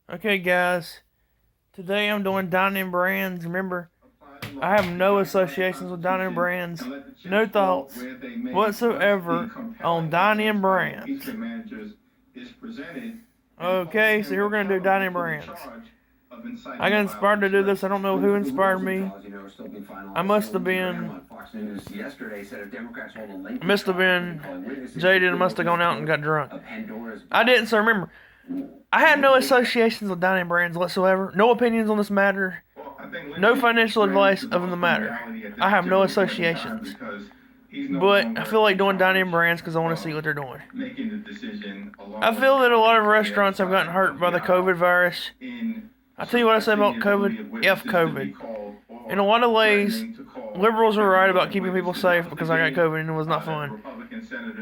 Okay, guys. Today I'm doing Dine In Brands. Remember, I have no associations with Dine In Brands. No thoughts whatsoever on Dine In Brands. Okay, so here we're going to do Dine In Brands. I got inspired to do this. I don't know who inspired me. I must have been jaded and must have gone out and got drunk. I didn't, so remember, I had no associations with Dine In Brands whatsoever. No opinions on this matter. No financial advice of the matter. I have no associations. But I feel like doing Dine In Brands because I want to see what they're doing. I feel that a lot of restaurants have gotten hurt by the COVID virus. I tell you what I say about COVID. F COVID. In a lot of ways, liberals are right about keeping people safe because I got COVID and it was not fun.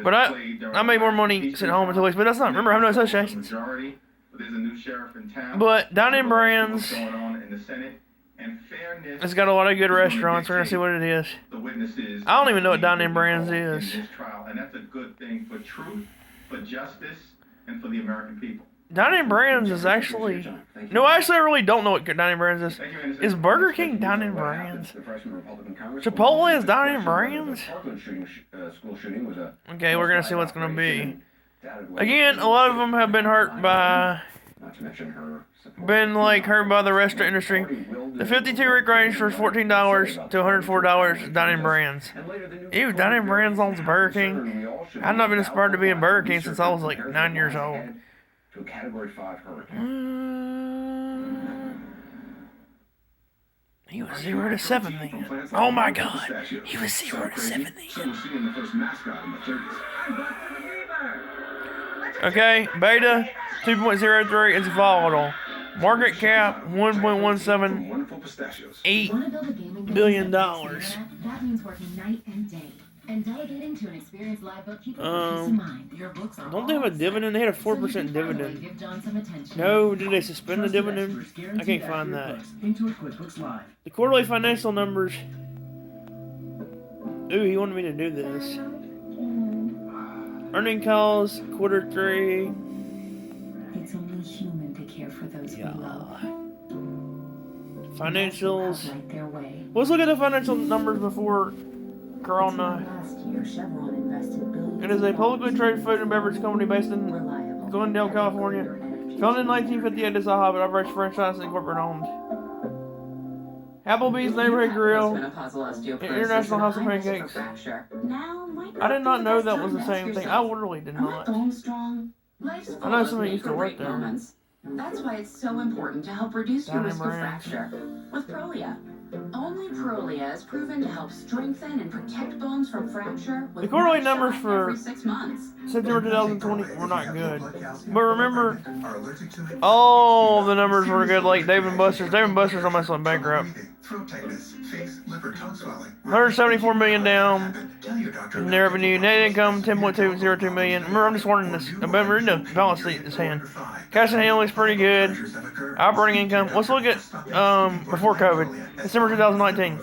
But I made more money sitting home in 2 weeks. But that's not. Remember, I have no associations. But Dine In Brands, it's got a lot of good restaurants. We're gonna see what it is. I don't even know what Dine In Brands is. Dine In Brands is actually... No, actually I really don't know what Dine In Brands is. Is Burger King Dine In Brands? Chipotle is Dine In Brands? Okay, we're gonna see what's gonna be. Again, a lot of them have been hurt by... hurt by the restaurant industry. The 52 Rick range for $14 to $104 Dine In Brands. Ew, Dine In Brands owns Burger King. I've not been inspired to be in Burger King since I was like 9 years old. He was 0 to 7 then. Oh my god. He was 0 to 7 then. Okay, beta 2.03 is volatile. Market cap $1.178 billion. That means working night and day. And delegating to an experienced live bookkeeper with peace of mind. Your books are don't they have a dividend? They had a 4% dividend. Give John some attention. No, did they suspend the dividend? I can't find that. The quarterly financial numbers. Ooh, he wanted me to do this. Earning calls, Q3. It's only human to care for those we love. Financials. Let's look at the financial numbers before Corona. It is a publicly traded food and beverage company based in Glendale, California. Founded in 1958 as a hobby, operates franchise and corporate owned. Applebee's Neighborhood Grill, International House of Pancakes. I did not know that was the same thing. I literally did not. I know somebody used to work there. That's why it's so important to help reduce your risk of fracture with Prolia. Only Prolia is proven to help strengthen and protect bones from fracture. The quarterly numbers for September 2020 were not good. But remember, all the numbers were good, like Dave & Buster's. Dave & Buster's almost went bankrupt. 174 million down in their revenue. Net income 10.202 million. Remember, I'm just warning this. Remember, the balance sheet is hand. Cash in hand looks pretty good. Operating income. Let's look at before COVID. December 2019.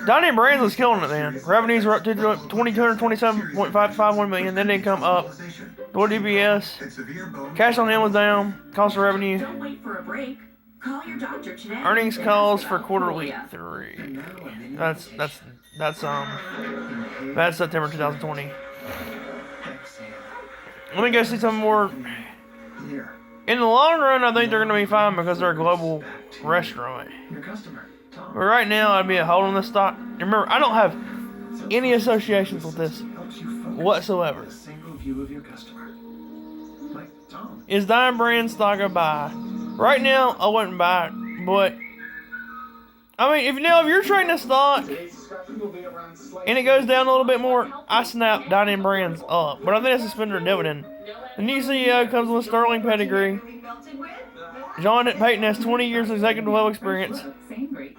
Dine In Brands was killing it then. Revenues were up to 227.551 million. Net income up. Lower DBS. Cash on hand was down. Cost of revenue. Don't wait for a break. Call your doctor today. Earnings calls for quarterly 3. That's September 2020. Let me go see some more. In the long run, I think they're going to be fine because they're a global restaurant. But right now, I'd be a hold on this stock. Remember, I don't have any associations with this whatsoever. Is Dine In Brands stock a buy? Right now, I wouldn't buy it, but I mean, if you're trading a stock and it goes down a little bit more, I snap Dine In Brands up. But I think it's a suspend their dividend. The new CEO comes with sterling pedigree. John Payton has 20 years of executive level experience.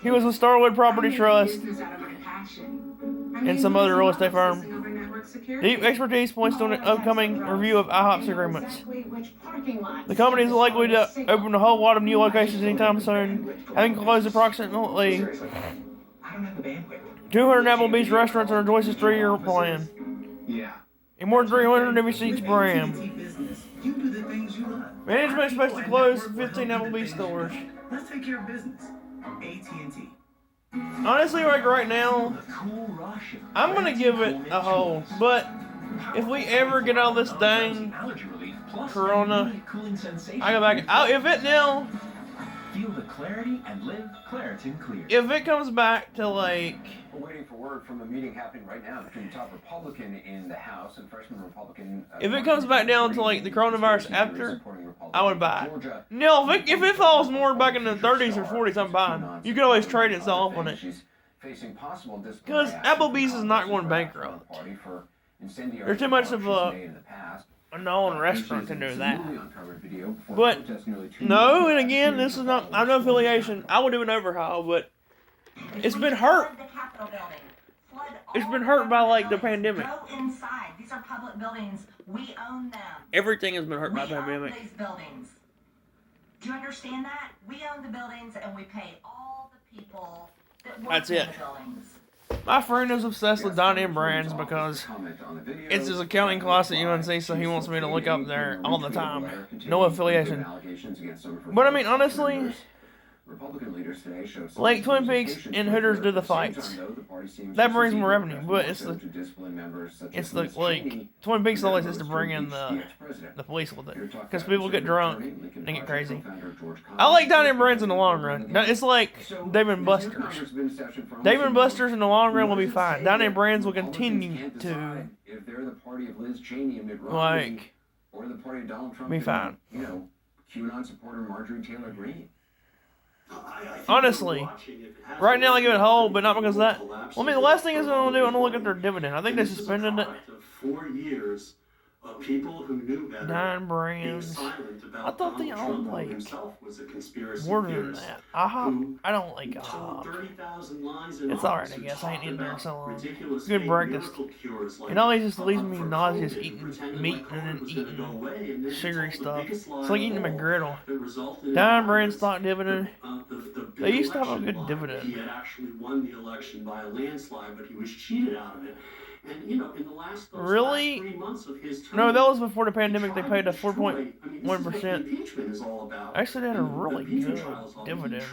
He was with Starwood Property Trust and some other real estate firm. Deep expertise points to an upcoming review of IHOP's agreements. The company is likely to open a whole lot of new locations anytime soon, having closed approximately 200 Applebee's restaurants under Joyce's 3-year plan. And more than 300 of each brand. Management expects to close 15 Applebee's stores. Let's take care of business. AT&T. Honestly, like right now, I'm gonna give it a hold. But if we ever get out of this dang Corona, I go back. If it now, Feel the clarity and live Claritin Clear. if it comes back to like, We're waiting for word from a meeting happening right now between the top Republican in the House and freshman Republican. if it comes back down to like the coronavirus after, I would buy it. No, if it falls more back in the 30s or 40s, I'm buying. You can always trade it off on it. Because Applebee's is not going bankrupt. There's too much of a known restaurant to do that. But no, and again, this is not. I'm no affiliation. I would do an overhaul, but it's been hurt. It's been hurt by like the pandemic. Go inside. These are public buildings. We own them. Everything has been hurt by the We pandemic. own these buildings. Do you understand that? We own the buildings and we pay all the people that work That's in it. the buildings. My friend is obsessed with Dine In Brands because it's his accounting class at UNC, so he wants me to look up there all the time. No affiliation. But I mean, honestly, like Twin Peaks and Hooters do the fights. That brings more revenue, but it's the like Twin Peaks always has to bring in the police with it because people get drunk and they get crazy. I like Dine In Brands in the long run. It's like Dave and Buster's. Dave and Buster's in the long run will be fine. Dine In Brands will continue to like be fine. You know, QAnon supporter Marjorie Taylor Greene. Honestly, right now I give it a hold, but not because of that. Well, I mean, the last thing is I'm going to do, I'm going to look at their dividend. I think they suspended it. 4 years of people who knew better. Dine Brands. I thought they owned like more than that. I don't like IHOP. It's alright, I guess. I ain't eaten there in so long. Good breakfast. It always just leaves me nauseous eating meat and then eating sugary stuff. It's like eating a McGriddle. Dine Brands stock dividend. They used to have a good dividend. He had actually won the election by a landslide, but he was cheated out of it. And you know, in the last Really? 3 months of his term, No, that was before the pandemic. They paid a 4.1%. Impeachment is all about. Actually, they had a really good dividend.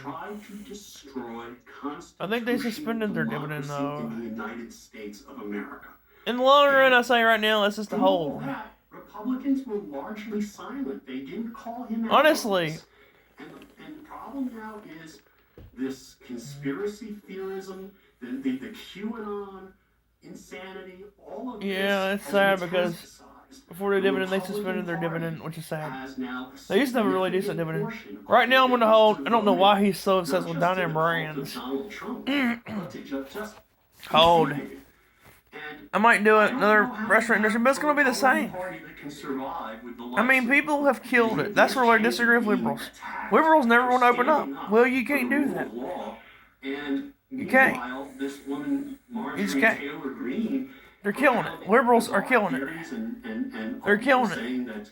I think they suspended their dividend though. In the United States of America. In the long run, I say right now, it's just a hold. Republicans were largely silent. They didn't call him out. Honestly. And the problem now is this conspiracy theorism, the QAnon insanity, all of this. Yeah, it's sad because before the dividend, they suspended their dividend, which is sad. They used to have a really decent dividend. Right now, I'm going to hold. I don't know why he's so obsessed with Dine In Brands. Hold. I might do another restaurant edition, but it's going to be the same. I mean, people have killed it. That's where I disagree with liberals. Liberals never want to open up. Well, you can't do that. You can't. You just can't. They're killing it. Liberals are killing it. They're killing it.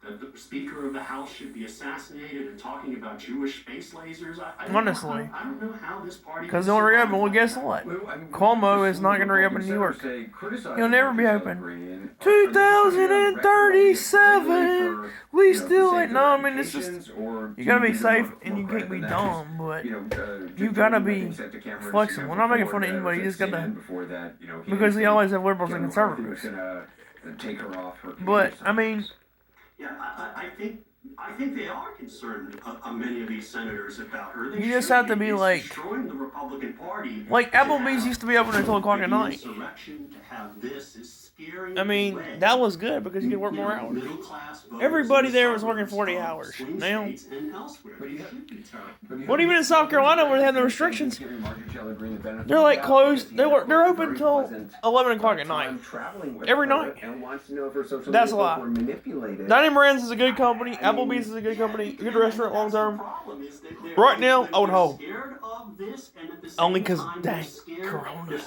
That the Speaker of the House should be assassinated and talking about Jewish space lasers. Honestly. I don't know how this party. Because they'll reopen. Well, guess what? Cuomo is not going to reopen in New York. He'll never be open. 2037. We still ain't. No, I mean, it's just. You got to be safe and you can't be dumb, but you got to be flexible. I'm not making fun of anybody. You just got to. Because we always have liberals and conservatives. But, I mean. Yeah, I think they are concerned, many of these senators, about her. You just have to be like, destroying the Republican Party. Like Applebee's used to be open until 12 at night. I mean, that was good because you could work more hours. Everybody there was working 40 hours. Now, what even in South Carolina where they have the restrictions, they're like closed. They're open till 11 o'clock at night. Every night. That's a lie. Dine In Brands is a good company. Applebee's is a good company. Good restaurant long term. Right now, I would hold. Only because, dang, Corona.